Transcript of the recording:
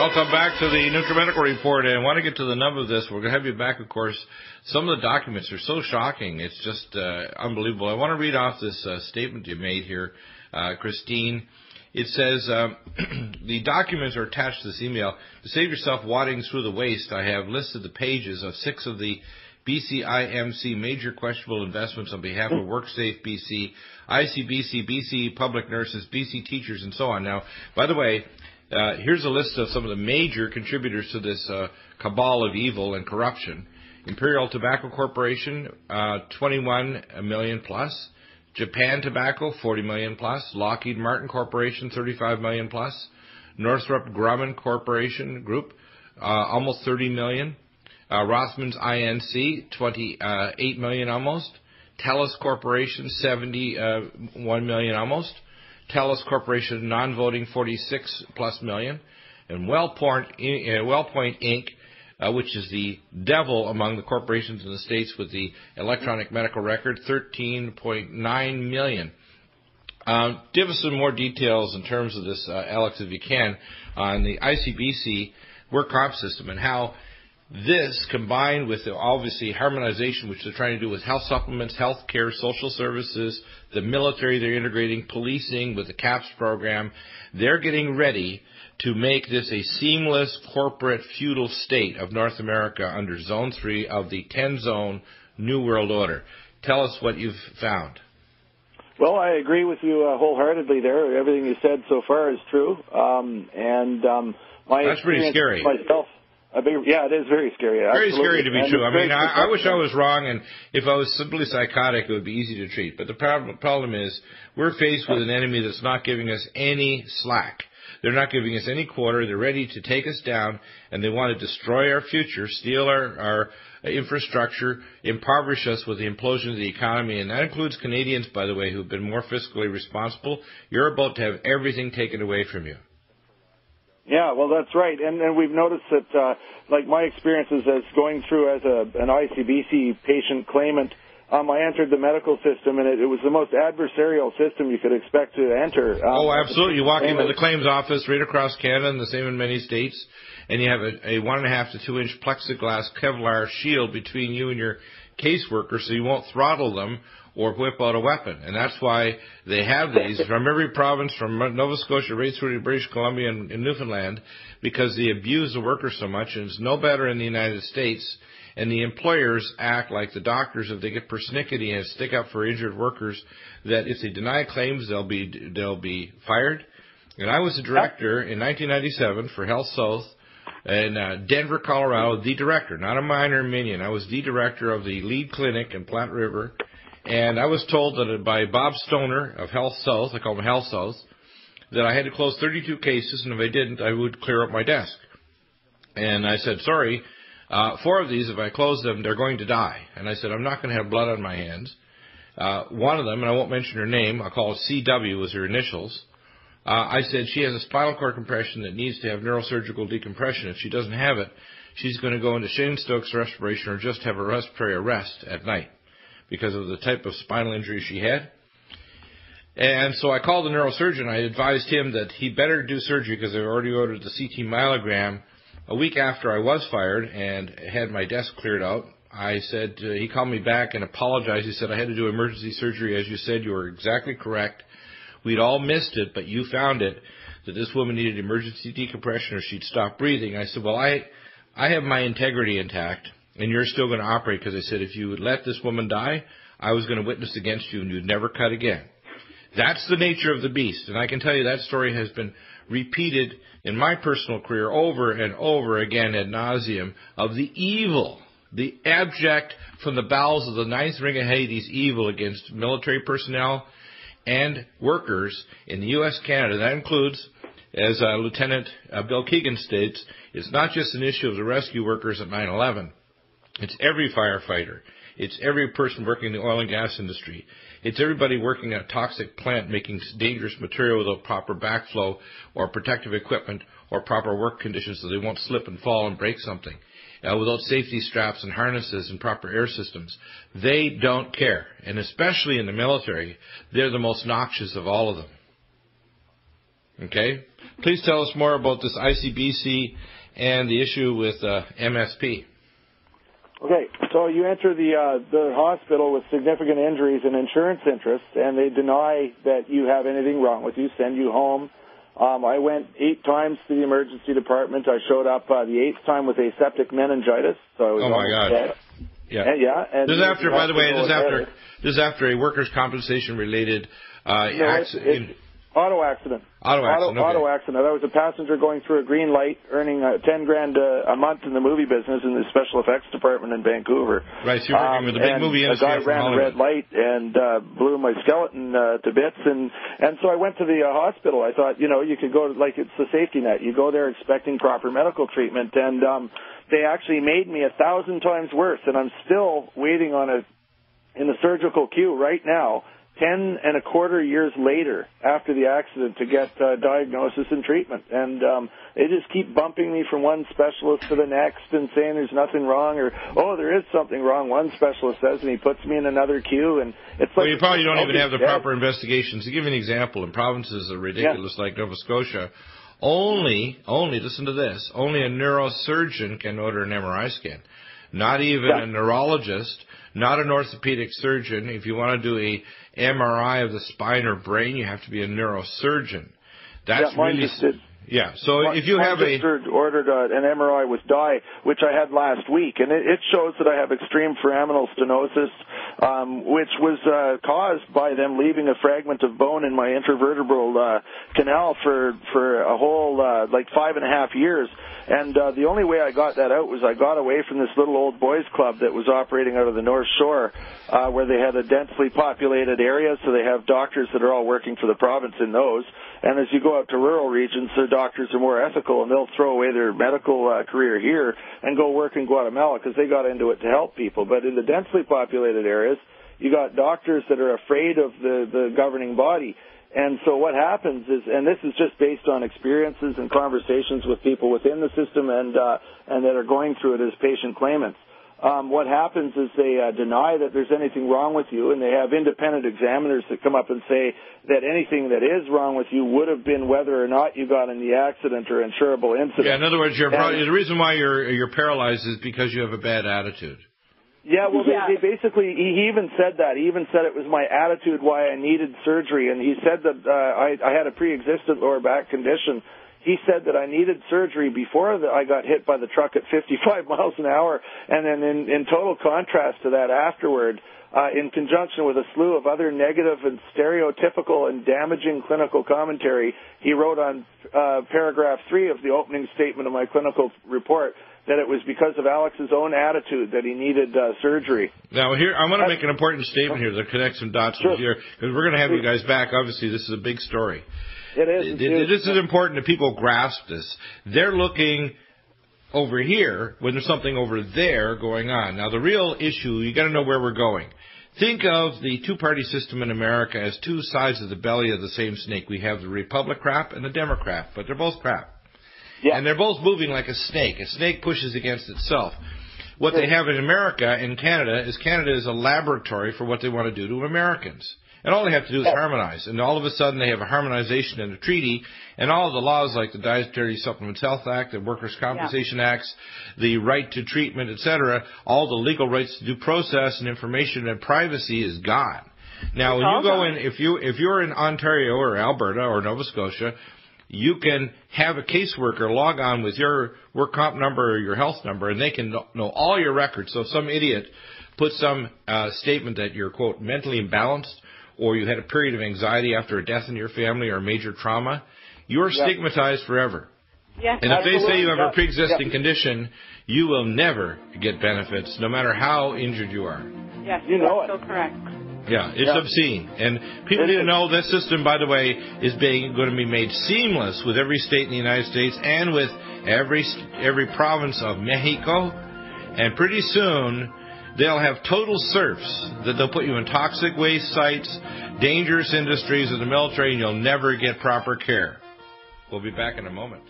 Welcome back to the NutriMedical Report, and I want to get to the nub of this. We're going to have you back, of course. Some of the documents are so shocking, it's just unbelievable. I want to read off this statement you made here, Christine. It says, the documents are attached to this email. To save yourself wadding through the waste, I have listed the pages of 6 of the BCIMC major questionable investments on behalf of WorkSafe BC, ICBC, BC Public Nurses, BC Teachers, and so on. Now, by the way, here's a list of some of the major contributors to this cabal of evil and corruption. Imperial Tobacco Corporation, 21 million plus. Japan Tobacco, 40 million plus. Lockheed Martin Corporation, 35 million plus. Northrop Grumman Corporation Group, almost 30 million. Rothmans INC, 28 million almost. TELUS Corporation, 71 million almost. TELUS Corporation non-voting, 46 plus million. And WellPoint Inc., which is the devil among the corporations in the States with the electronic medical record, 13.9 million. Give us some more details in terms of this, Alex, if you can, on the ICBC work comp system and how this, combined with the obviously harmonization, which they're trying to do with health supplements, health care, social services, the military they're integrating, policing with the CAPS program, they're getting ready to make this a seamless corporate feudal state of North America under Zone 3 of the 10-zone New World Order. Tell us what you've found. Well, I agree with you wholeheartedly there. Everything you said so far is true. That's pretty scary. Myself, yeah, it is very scary. Very absolutely. Scary to be true. I mean, I wish I was wrong, and if I was simply psychotic, it would be easy to treat. But the problem is we're faced with an enemy that's not giving us any slack. They're not giving us any quarter. They're ready to take us down, and they want to destroy our future, steal our infrastructure, impoverish us with the implosion of the economy, and that includes Canadians, by the way, who've been more fiscally responsible. You're about to have everything taken away from you. Yeah, well, that's right. And we've noticed that, like my experiences as going through as an ICBC patient claimant, I entered the medical system, and it was the most adversarial system you could expect to enter. Oh, absolutely. You walk into the claims office right across Canada, and the same in many states, and you have a 1.5 to 2 inch plexiglass Kevlar shield between you and your caseworker so you won't throttle them or whip out a weapon. And that's why they have these from every province, from Nova Scotia right through to British Columbia and Newfoundland, because they abuse the workers so much, and it's no better in the United States. And the employers act like the doctors if they get persnickety and stick up for injured workers, that if they deny claims, they'll be fired. And I was a director in 1997 for Health South in Denver, Colorado, the director, not a minor minion. I was the director of the lead clinic in Plant River. And I was told that by Bob Stoner of Health South, I call him Health South, that I had to close 32 cases, and if I didn't, I would clear up my desk. And I said, sorry, 4 of these, if I close them, they're going to die. And I said, I'm not going to have blood on my hands. One of them, and I won't mention her name, I'll call it CW as her initials. I said she has a spinal cord compression that needs to have neurosurgical decompression. If she doesn't have it, she's going to go into Shane-Stokes respiration or just have a respiratory arrest at night, because of the type of spinal injury she had. And so I called the neurosurgeon. I advised him that he better do surgery because I already ordered the CT myelogram a week after I was fired and had my desk cleared out. I said, he called me back and apologized. He said, I had to do emergency surgery. As you said, you were exactly correct. We'd all missed it, but you found it, that this woman needed emergency decompression or she'd stop breathing. I said, well, I have my integrity intact, and you're still going to operate, because I said, if you would let this woman die, I was going to witness against you and you'd never cut again. That's the nature of the beast. And I can tell you that story has been repeated in my personal career over and over again ad nauseum, of the evil, the abject, from the bowels of the ninth ring of Hades, evil against military personnel and workers in the U.S., Canada. That includes, as Lieutenant Bill Keegan states, it's not just an issue of the rescue workers at 9/11. It's every firefighter. It's every person working in the oil and gas industry. It's everybody working at a toxic plant making dangerous material without proper backflow or protective equipment or proper work conditions so they won't slip and fall and break something. Without safety straps and harnesses and proper air systems. They don't care. And especially in the military, they're the most noxious of all of them. Okay? Please tell us more about this ICBC and the issue with MSP. Okay, so you enter the hospital with significant injuries and insurance interests, and they deny that you have anything wrong with you, send you home. I went 8 times to the emergency department. I showed up the 8th time with aseptic meningitis, so I was almost dead. Yeah. And this is after, by the way, this is after a workers' compensation related accident. Auto accident. Auto accident. I was a passenger going through a green light, earning $10,000 a month in the movie business in the special effects department in Vancouver. Right, so you're working with the big movie industry. A guy ran a red light and blew my skeleton to bits, and so I went to the hospital. I thought, you could go to, like, it's the safety net. You go there expecting proper medical treatment, and they actually made me 1,000 times worse, and I'm still waiting in the surgical queue right now, 10.25 years later after the accident, to get diagnosis and treatment. And they just keep bumping me from one specialist to the next and saying there's nothing wrong, or, oh, there is something wrong, one specialist says, and he puts me in another queue. And it's like, well, you probably don't even have the proper investigations. To give you an example, in provinces that are ridiculous, like Nova Scotia, only, listen to this, only a neurosurgeon can order an MRI scan. Not even a neurologist, not an orthopedic surgeon. If you want to do a MRI of the spine or brain, you have to be a neurosurgeon. That's really... Yeah, so if you have ordered an MRI with dye, which I had last week, and it shows that I have extreme foraminal stenosis, which was caused by them leaving a fragment of bone in my intervertebral canal for a whole, 5.5 years. And the only way I got that out was I got away from this little old boys club that was operating out of the North Shore, where they had a densely populated area, so they have doctors that are all working for the province in those. And as you go out to rural regions, their doctors are more ethical, and they'll throw away their medical career here and go work in Guatemala because they got into it to help people. But in the densely populated areas, you got doctors that are afraid of the governing body. And so what happens is, and this is just based on experiences and conversations with people within the system and that are going through it as patient claimants. What happens is they deny that there's anything wrong with you, and they have independent examiners that come up and say that anything that is wrong with you would have been whether or not you got in the accident or insurable incident. Yeah, in other words, the reason why you're paralyzed is because you have a bad attitude. Yeah, well, they basically, he even said that. He even said it was my attitude why I needed surgery, and he said that I had a pre-existent lower back condition. He said that I needed surgery before I got hit by the truck at 55 miles an hour, and then in total contrast to that afterward, in conjunction with a slew of other negative and stereotypical and damaging clinical commentary, he wrote on paragraph 3 of the opening statement of my clinical report that it was because of Alex's own attitude that he needed surgery. Now, here, I want to make an important statement here that connects some dots with here, because we're going to have you guys back. Obviously, this is a big story. It is. This is important that people grasp this. They're looking over here when there's something over there going on. Now, the real issue, you got to know where we're going. Think of the two-party system in America as two sides of the belly of the same snake. We have the Republic crap and the Democrat, but they're both crap. Yeah. And they're both moving like a snake. A snake pushes against itself. What they have in America and Canada is a laboratory for what they want to do to Americans. And all they have to do is harmonize. And all of a sudden they have a harmonization in a treaty, and all of the laws like the Dietary Supplements Health Act, the Workers' Compensation Acts, the right to treatment, etc., all the legal rights to due process and information and privacy is gone. Now, when you go in, if you're in Ontario or Alberta or Nova Scotia, you can have a caseworker log on with your work comp number or your health number, and they can know all your records. So if some idiot puts some statement that you're, quote, mentally imbalanced, or you had a period of anxiety after a death in your family or a major trauma, you're stigmatized forever. Yes, and if they say you have a pre-existing condition, you will never get benefits, no matter how injured you are. Yes, you know it. So correct. Yeah, it's obscene. And people need to know this system, by the way, is going to be made seamless with every state in the United States and with every province of Mexico. And pretty soon, they'll have total serfs that they'll put you in toxic waste sites, dangerous industries of the military, and you'll never get proper care. We'll be back in a moment.